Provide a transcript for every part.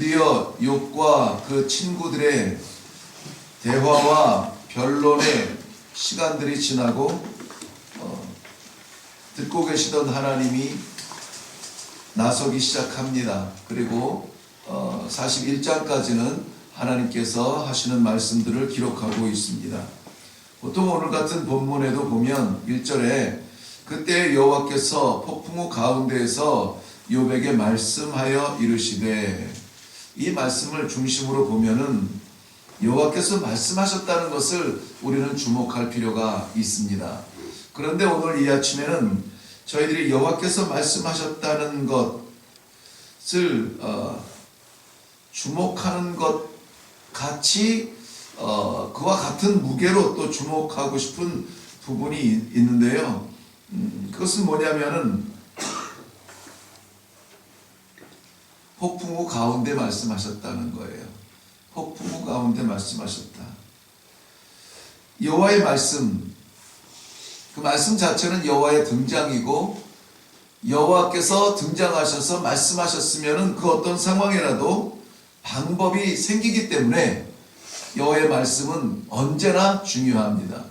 드디어 욥과 그 친구들의 대화와 변론의 시간들이 지나고 듣고 계시던 하나님이 나서기 시작합니다. 그리고 41장까지는 하나님께서 하시는 말씀들을 기록하고 있습니다. 보통 오늘 같은 본문에도 보면 1절에 그때 여호와께서 폭풍우 가운데에서 욥에게 말씀하여 이르시되, 이 말씀을 중심으로 보면은 여호와께서 말씀하셨다는 것을 우리는 주목할 필요가 있습니다. 그런데 오늘 이 아침에는 저희들이 여호와께서 말씀하셨다는 것을 주목하는 것 같이 그와 같은 무게로 또 주목하고 싶은 부분이 있는데요. 그것은 뭐냐면은 폭풍우 가운데 말씀하셨다는 거예요. 폭풍우 가운데 말씀하셨다. 여호와의 말씀, 그 말씀 자체는 여호와의 등장이고, 여호와께서 등장하셔서 말씀하셨으면 그 어떤 상황이라도 방법이 생기기 때문에 여호와의 말씀은 언제나 중요합니다.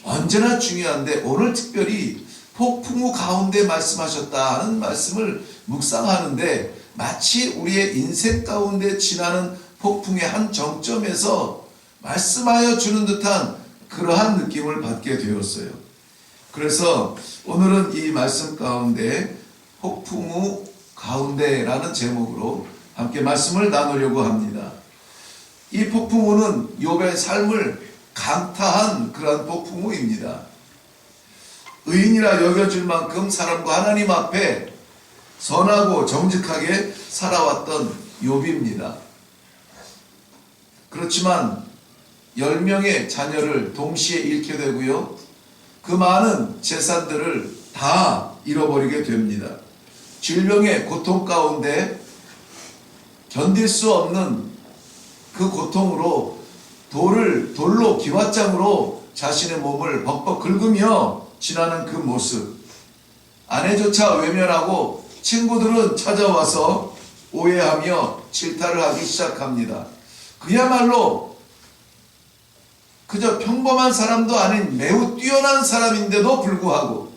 언제나 중요한데 오늘 특별히 폭풍우 가운데 말씀하셨다 하는 말씀을 묵상하는데 마치 우리의 인생 가운데 지나는 폭풍의 한 정점에서 말씀하여 주는 듯한 그러한 느낌을 받게 되었어요. 그래서 오늘은 이 말씀 가운데 폭풍우 가운데라는 제목으로 함께 말씀을 나누려고 합니다. 이 폭풍우는 욥의 삶을 강타한 그러한 폭풍우입니다. 의인이라 여겨질 만큼 사람과 하나님 앞에 선하고 정직하게 살아왔던 욥입니다. 그렇지만 10명의 자녀를 동시에 잃게 되고요, 그 많은 재산들을 다 잃어버리게 됩니다. 질병의 고통 가운데 견딜 수 없는 그 고통으로 돌로 기왓장으로 자신의 몸을 벅벅 긁으며 지나는 그 모습, 아내조차 외면하고 친구들은 찾아와서 오해하며 질타를 하기 시작합니다. 그야말로 그저 평범한 사람도 아닌 매우 뛰어난 사람인데도 불구하고,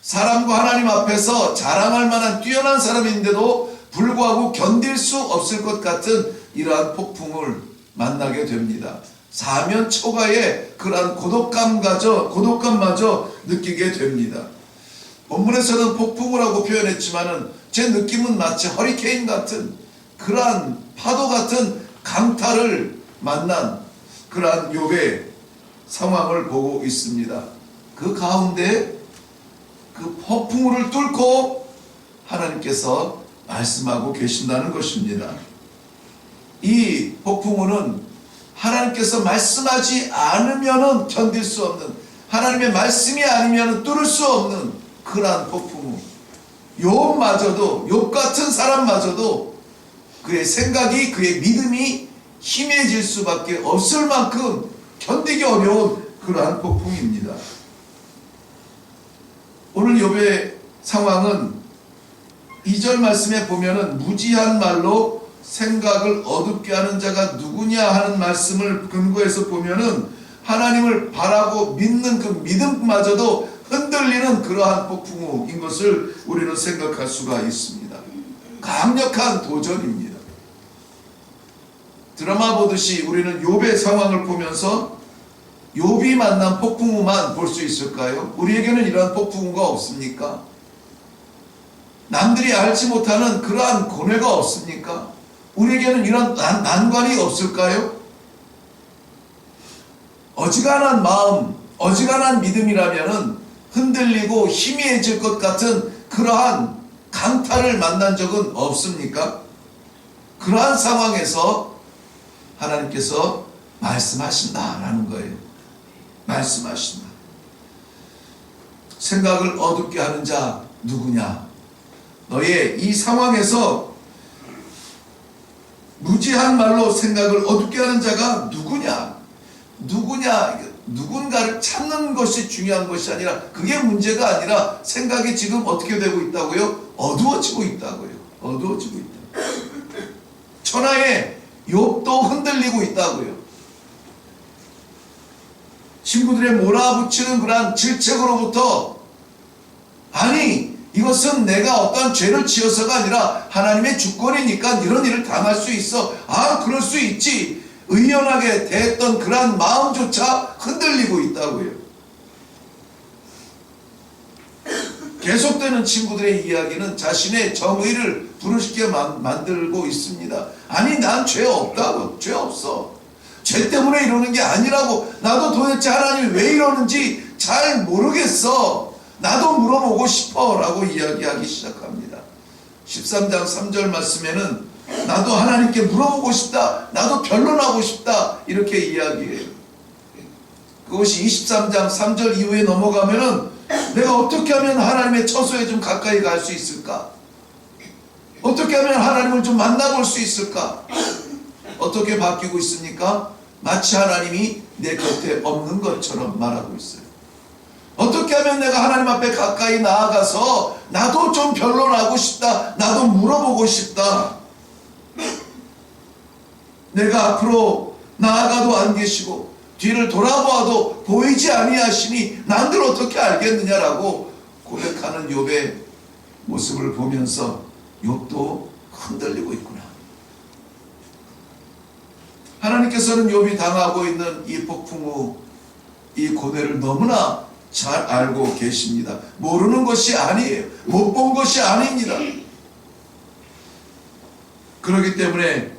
사람과 하나님 앞에서 자랑할 만한 뛰어난 사람인데도 불구하고 견딜 수 없을 것 같은 이러한 폭풍을 만나게 됩니다. 사면초가의 그러한 고독감마저 느끼게 됩니다. 본문에서는 폭풍우라고 표현했지만은 제 느낌은 마치 허리케인 같은 그러한 파도 같은 강타를 만난 그러한 욥의 상황을 보고 있습니다. 그 가운데 그 폭풍우를 뚫고 하나님께서 말씀하고 계신다는 것입니다. 이 폭풍우는 하나님께서 말씀하지 않으면은 견딜 수 없는, 하나님의 말씀이 아니면은 뚫을 수 없는 그러한 폭풍우. 욥마저도, 욥 같은 사람마저도 그의 생각이, 그의 믿음이 희미해질 수밖에 없을 만큼 견디기 어려운 그러한 폭풍입니다. 오늘 욥의 상황은 2절 말씀에 보면은 무지한 말로 생각을 어둡게 하는 자가 누구냐 하는 말씀을 근거해서 보면은 하나님을 바라고 믿는 그 믿음마저도 흔들리는 그러한 폭풍우인 것을 우리는 생각할 수가 있습니다. 강력한 도전입니다. 드라마 보듯이 우리는 욥의 상황을 보면서 욥이 만난 폭풍우만 볼 수 있을까요? 우리에게는 이러한 폭풍우가 없습니까? 남들이 알지 못하는 그러한 고뇌가 없습니까? 우리에게는 이런 난관이 없을까요? 어지간한 마음, 어지간한 믿음이라면은 흔들리고 희미해질 것 같은 그러한 강타를 만난 적은 없습니까? 그러한 상황에서 하나님께서 말씀하신다라는 거예요. 말씀하신다. 생각을 어둡게 하는 자 누구냐? 너의 이 상황에서 무지한 말로 생각을 어둡게 하는 자가 누구냐? 누군가를 찾는 것이 중요한 것이 아니라, 그게 문제가 아니라 생각이 지금 어떻게 되고 있다고요? 어두워지고 있다고요. 어두워지고 있다. 천하의 욥도 흔들리고 있다고요. 친구들의 몰아붙이는 그러한 질책으로부터, 아니 이것은 내가 어떠한 죄를 지어서가 아니라 하나님의 주권이니까 이런 일을 당할 수 있어, 아 그럴 수 있지, 의연하게 대했던 그러한 마음조차 흔들리고 있다고요. 계속되는 친구들의 이야기는 자신의 정의를 불허시켜 만들고 있습니다. 아니 난 죄 없다고, 죄 없어, 죄 때문에 이러는 게 아니라고, 나도 도대체 하나님이 왜 이러는지 잘 모르겠어, 나도 물어보고 싶어 라고 이야기하기 시작합니다. 13장 3절 말씀에는 나도 하나님께 물어보고 싶다, 나도 변론하고 싶다 이렇게 이야기해요. 그것이 23장 3절 이후에 넘어가면은 내가 어떻게 하면 하나님의 처소에 좀 가까이 갈 수 있을까? 어떻게 하면 하나님을 좀 만나볼 수 있을까? 어떻게 바뀌고 있습니까? 마치 하나님이 내 곁에 없는 것처럼 말하고 있어요. 어떻게 하면 내가 하나님 앞에 가까이 나아가서 나도 좀 변론하고 싶다, 나도 물어보고 싶다, 내가 앞으로 나아가도 안 계시고 뒤를 돌아보아도 보이지 아니하시니 남들 어떻게 알겠느냐라고 고백하는 욥의 모습을 보면서 욥도 흔들리고 있구나. 하나님께서는 욥이 당하고 있는 이 폭풍 후 이 고뇌를 너무나 잘 알고 계십니다. 모르는 것이 아니에요. 못 본 것이 아닙니다. 그렇기 때문에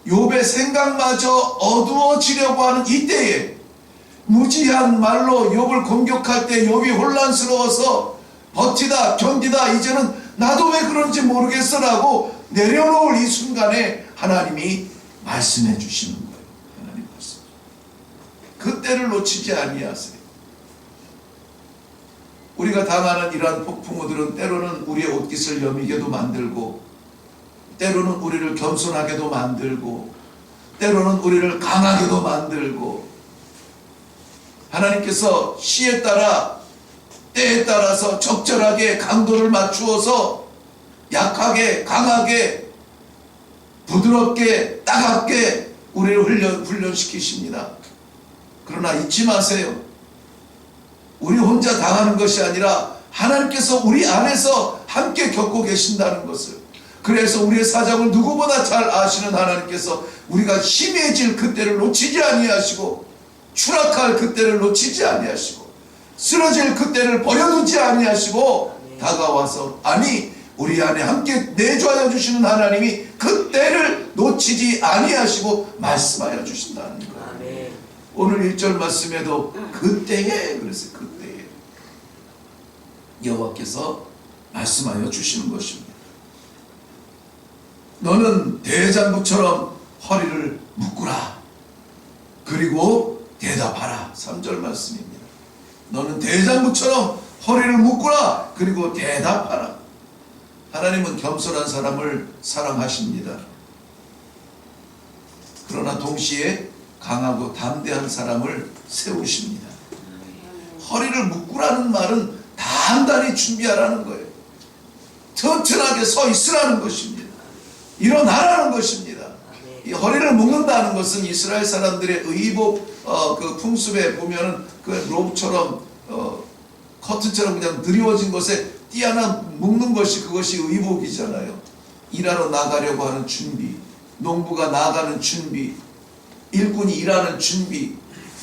욥의 생각마저 어두워지려고 하는 이때에 무지한 말로 욥을 공격할 때 욥이 혼란스러워서 버티다 견디다 이제는 나도 왜 그런지 모르겠어 라고 내려놓을 이 순간에 하나님이 말씀해 주시는 거예요. 하나님 말씀. 그때를 놓치지 아니하세요. 우리가 당하는 이러한 폭풍우들은 때로는 우리의 옷깃을 여미게도 만들고, 때로는 우리를 겸손하게도 만들고, 때로는 우리를 강하게도 만들고, 하나님께서 시에 따라 때에 따라서 적절하게 강도를 맞추어서 약하게 강하게 부드럽게 따갑게 우리를 훈련시키십니다. 그러나 잊지 마세요. 우리 혼자 당하는 것이 아니라 하나님께서 우리 안에서 함께 겪고 계신다는 것을, 그래서 우리의 사정을 누구보다 잘 아시는 하나님께서 우리가 심해질 그때를 놓치지 아니하시고, 추락할 그때를 놓치지 아니하시고, 쓰러질 그때를 버려두지 아니하시고, 다가와서 아니 우리 안에 함께 내주하여 주시는 하나님이 그때를 놓치지 아니하시고 말씀하여 주신다는 거예요. 오늘 1절 말씀에도 그때에, 그래서 그때에 여호와께서 말씀하여 주시는 것입니다. 너는 대장부처럼 허리를 묶으라. 그리고 대답하라. 3절 말씀입니다. 너는 대장부처럼 허리를 묶으라. 그리고 대답하라. 하나님은 겸손한 사람을 사랑하십니다. 그러나 동시에 강하고 담대한 사람을 세우십니다. 허리를 묶으라는 말은 단단히 준비하라는 거예요. 튼튼하게 서 있으라는 것입니다. 일어나라는 것입니다. 이 허리를 묶는다는 것은 이스라엘 사람들의 의복 그 풍습에 보면은 그 롭처럼 커튼처럼 그냥 드리워진 것에 띠 하나 묶는 것이 그것이 의복이잖아요. 일하러 나가려고 하는 준비, 농부가 나가는 준비, 일꾼이 일하는 준비,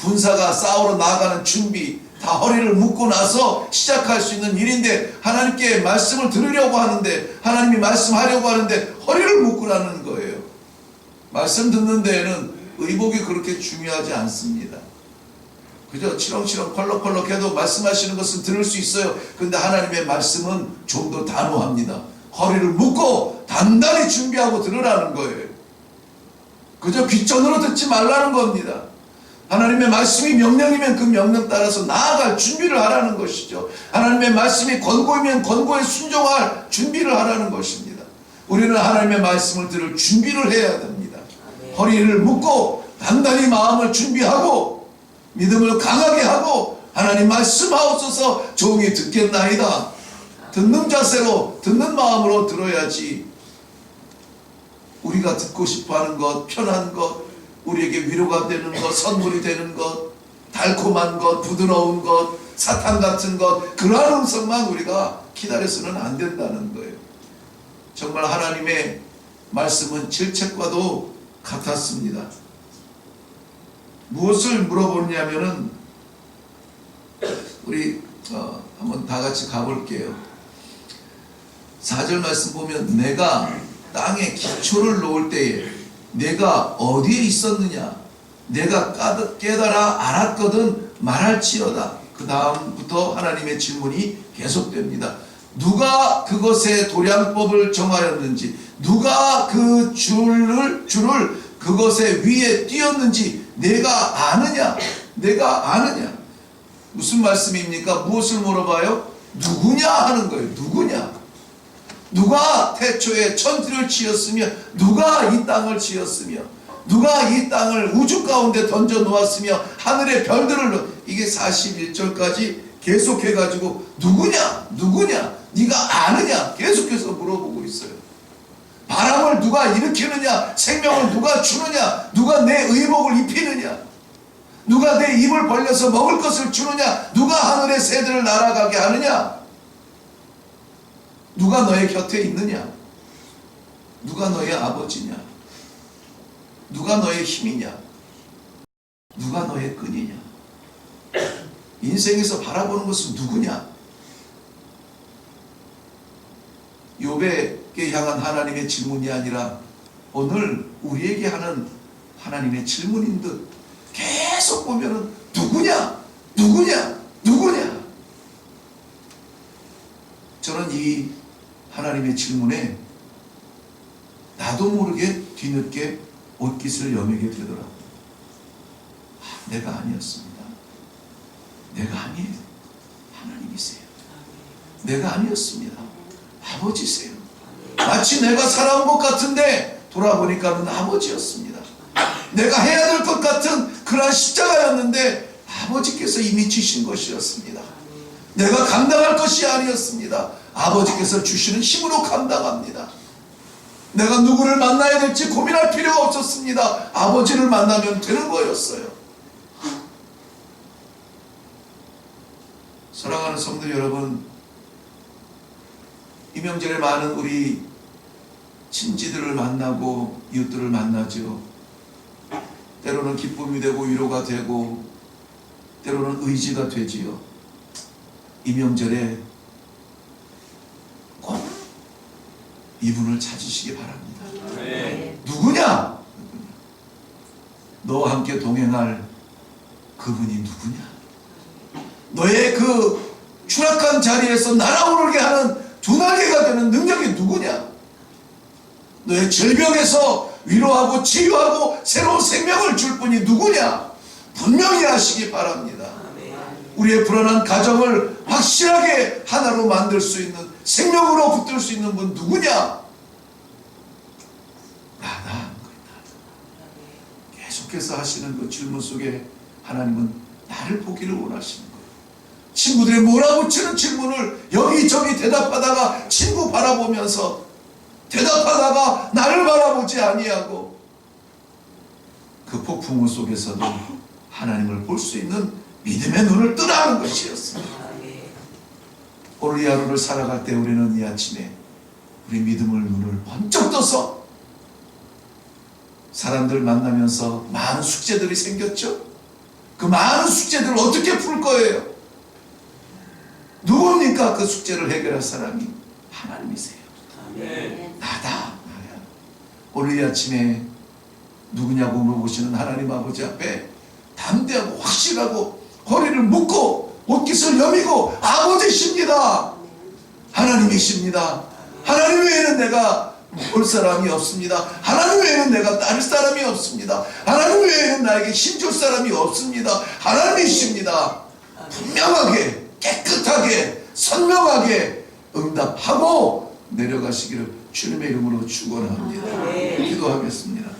군사가 싸우러 나가는 준비, 다 허리를 묶고 나서 시작할 수 있는 일인데, 하나님께 말씀을 들으려고 하는데, 하나님이 말씀하려고 하는데 허리를 묶으라는 거예요. 말씀 듣는 데에는 의복이 그렇게 중요하지 않습니다. 그저 치렁치렁 펄럭펄럭해도 말씀하시는 것은 들을 수 있어요. 그런데 하나님의 말씀은 좀 더 단호합니다. 허리를 묶고 단단히 준비하고 들으라는 거예요. 그저 귓전으로 듣지 말라는 겁니다. 하나님의 말씀이 명령이면 그 명령 따라서 나아갈 준비를 하라는 것이죠. 하나님의 말씀이 권고이면 권고에 순종할 준비를 하라는 것입니다. 우리는 하나님의 말씀을 들을 준비를 해야 됩니다. 허리를 묶고 단단히 마음을 준비하고 믿음을 강하게 하고, 하나님 말씀하옵소서 종이 듣겠나이다. 듣는 자세로 듣는 마음으로 들어야지. 우리가 듣고 싶어하는 것, 편한 것, 우리에게 위로가 되는 것, 선물이 되는 것, 달콤한 것, 부드러운 것, 사탕 같은 것, 그러한 음성만 우리가 기다려서는 안 된다는 거예요. 정말 하나님의 말씀은 질책과도 같았습니다. 무엇을 물어보냐면은 우리 한번 다 같이 가볼게요. 4절 말씀 보면 내가 땅에 기초를 놓을 때에 내가 어디에 있었느냐, 내가 깨달아 알았거든 말할지어다. 그 다음부터 하나님의 질문이 계속됩니다. 누가 그것의 도량법을 정하였는지, 누가 그 줄을 그것의 위에 띄었는지 내가 아느냐? 내가 아느냐? 무슨 말씀입니까? 무엇을 물어봐요? 누구냐 하는 거예요. 누구냐? 누가 태초에 천지를 지었으며, 누가 이 땅을 지었으며, 누가 이 땅을 우주 가운데 던져 놓았으며 하늘의 별들을, 이게 41절까지 계속해가지고 누구냐? 누구냐? 네가 아느냐? 계속해서 물어보고 있어요. 바람을 누가 일으키느냐? 생명을 누가 주느냐? 누가 내 의복을 입히느냐? 누가 내 입을 벌려서 먹을 것을 주느냐? 누가 하늘의 새들을 날아가게 하느냐? 누가 너의 곁에 있느냐? 누가 너의 아버지냐? 누가 너의 힘이냐? 누가 너의 끈이냐? 인생에서 바라보는 것은 누구냐? 욥에게 향한 하나님의 질문이 아니라 오늘 우리에게 하는 하나님의 질문인 듯 계속 보면은 누구냐? 누구냐? 누구냐? 저는 이 하나님의 질문에 나도 모르게 뒤늦게 옷깃을 여미게 되더라고요. 내가 아니었습니다. 내가 아니에요. 하나님이세요. 내가 아니었습니다. 아버지세요. 마치 내가 살아온 것 같은데 돌아보니까는 아버지였습니다. 내가 해야 될 것 같은 그러한 십자가였는데 아버지께서 이미 지신 것이었습니다. 내가 감당할 것이 아니었습니다. 아버지께서 주시는 힘으로 감당합니다. 내가 누구를 만나야 될지 고민할 필요가 없었습니다. 아버지를 만나면 되는 거였어요. 사랑하는 성도 여러분, 이 명절에 많은 우리 친지들을 만나고 이웃들을 만나죠. 때로는 기쁨이 되고 위로가 되고 때로는 의지가 되지요. 이 명절에 꼭 이분을 찾으시기 바랍니다. 네. 누구냐? 너와 함께 동행할 그분이 누구냐? 너의 그 추락한 자리에서 날아오르게 하는 두 날개가 되는 능력이 누구냐? 너의 질병에서 위로하고 치유하고 새로운 생명을 줄 분이 누구냐? 분명히 아시기 바랍니다. 우리의 불안한 가정을 확실하게 하나로 만들 수 있는, 생명으로 붙들 수 있는 분 누구냐? 나다. 계속해서 하시는 그 질문 속에 하나님은 나를 보기를 원하시는 거예요. 친구들이 몰아붙이는 질문을 여기저기 대답하다가 친구 바라보면서 대답하다가 나를 바라보지 아니하고 그 폭풍우 속에서도 하나님을 볼 수 있는 믿음의 눈을 뜨라는 것이었습니다. 오늘 이 하루를 살아갈 때 우리는 이 아침에 우리 믿음의 눈을 번쩍 떠서 사람들 만나면서 많은 숙제들이 생겼죠. 그 많은 숙제들을 어떻게 풀 거예요? 누굽니까? 그 숙제를 해결할 사람이 하나님이세요. 나다. 오늘 이 아침에 누구냐고 물어보시는 하나님 아버지 앞에 담대하고 확실하고 허리를 묶고 옷깃을 여미고 아버지십니다. 하나님이십니다. 하나님 외에는 내가 볼 사람이 없습니다. 하나님 외에는 내가 따를 사람이 없습니다. 하나님 외에는 나에게 힘줄 사람이 없습니다. 하나님이십니다. 분명하게 깨끗하게 선명하게 응답하고 내려가시기를 주님의 이름으로 축원합니다. 기도하겠습니다.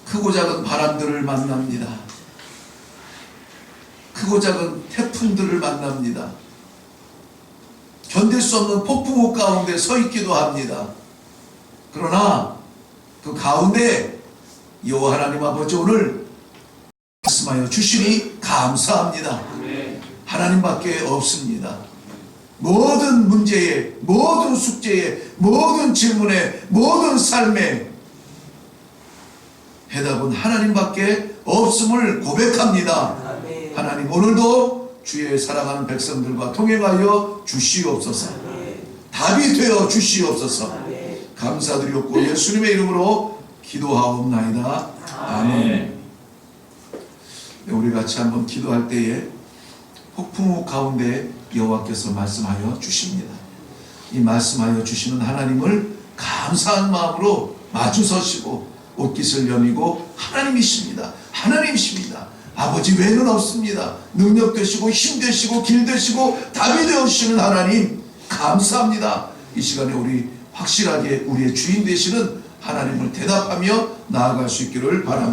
크고 작은 바람들을 만납니다. 크고 작은 태풍들을 만납니다. 견딜 수 없는 폭풍우 가운데 서 있기도 합니다. 그러나 그 가운데 여호와 하나님 아버지 오늘 말씀하여 주시니 감사합니다. 하나님밖에 없습니다. 모든 문제에, 모든 숙제에, 모든 질문에, 모든 삶에 해답은 하나님밖에 없음을 고백합니다. 하나님 오늘도 주의 사랑하는 백성들과 통행하여 주시옵소서. 답이 되어 주시옵소서. 감사드리옵고 예수님의 이름으로 기도하옵나이다. 아멘. 우리 같이 한번 기도할 때에 폭풍우 가운데 여호와께서 말씀하여 주십니다. 이 말씀하여 주시는 하나님을 감사한 마음으로 마주서시고 옷깃을 여미고 하나님이십니다. 하나님이십니다. 아버지 외에는 없습니다. 능력 되시고 힘 되시고 길 되시고 답이 되어주시는 하나님 감사합니다. 이 시간에 우리 확실하게 우리의 주인 되시는 하나님을 대답하며 나아갈 수 있기를 바랍니다.